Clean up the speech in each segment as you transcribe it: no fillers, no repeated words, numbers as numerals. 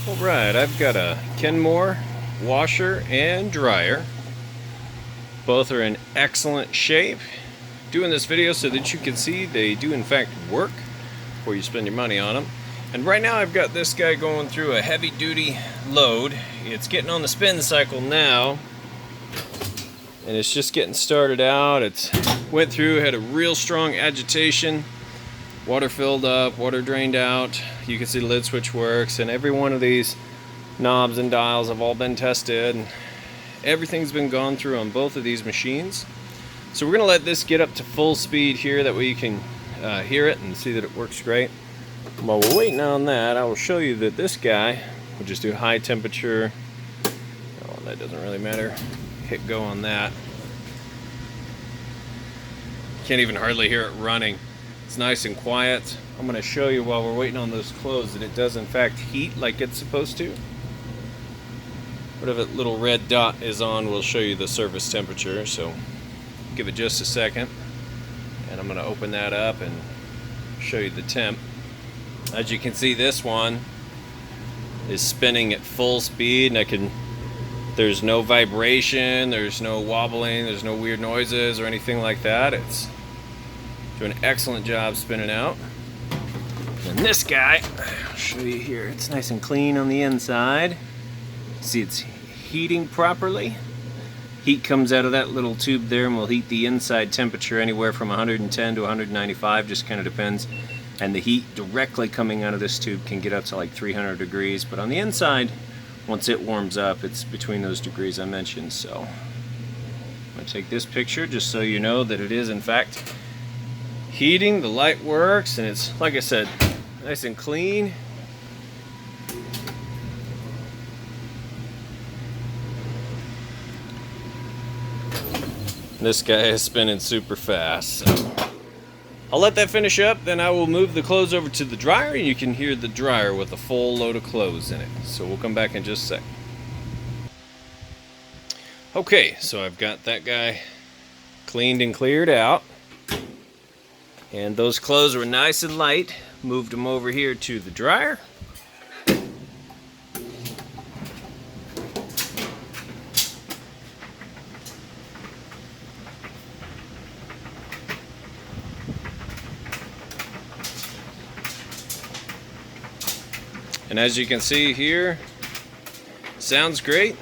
Alright, I've got a Kenmore washer and dryer. Both are in excellent shape. Doing this video so that you can see they do in fact work before you spend your money on them. And right now I've got this guy going through a heavy duty load. It's getting on the spin cycle now. And it's just getting started out. It's went through, had a real strong agitation. Water filled up, water drained out. You can see the lid switch works, and every one of these knobs and dials have all been tested. And everything's been gone through on both of these machines. So we're gonna let this get up to full speed here, that way you can hear it and see that it works great. While we're waiting on that, I will show you that this guy will just do high temperature. Oh, that doesn't really matter. Hit go on that. Can't even hardly hear it running. It's nice and quiet. I'm going to show you while we're waiting on those clothes that it does in fact heat like it's supposed to. Whatever that little red dot is on will show you the service temperature, so give it just a second. And I'm going to open that up and show you the temp. As you can see, this one is spinning at full speed, and there's no vibration, there's no wobbling, there's no weird noises or anything like that. It's doing an excellent job spinning out. And this guy, I'll show you here, it's nice and clean on the inside. See, it's heating properly. Heat comes out of that little tube there and will heat the inside temperature anywhere from 110 to 195, just kind of depends. And the heat directly coming out of this tube can get up to like 300 degrees, but on the inside, once it warms up, it's between those degrees I mentioned. So I'm going to take this picture just so you know that it is in fact heating. The light works, and it's, like I said, nice and clean. This guy is spinning super fast, so I'll let that finish up, then I will move the clothes over to the dryer, and you can hear the dryer with a full load of clothes in it. So we'll come back in just a sec. Okay, so I've got that guy cleaned and cleared out. And those clothes were nice and light. Moved them over here to the dryer. And as you can see here, sounds great.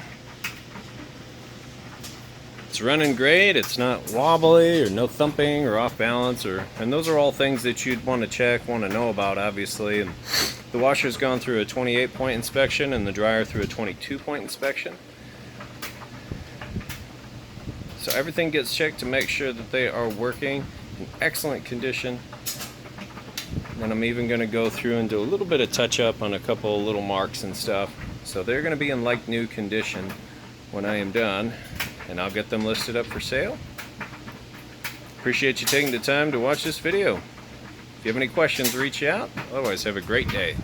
It's running great. It's not wobbly or no thumping or off balance, and those are all things that you'd want to check, want to know about, obviously. And the washer's gone through a 28-point inspection and the dryer through a 22-point inspection. So everything gets checked to make sure that they are working in excellent condition. And I'm even going to go through and do a little bit of touch up on a couple of little marks and stuff. So they're going to be in like new condition when I am done, and I'll get them listed up for sale. Appreciate you taking the time to watch this video. If you have any questions, reach out. Otherwise, have a great day.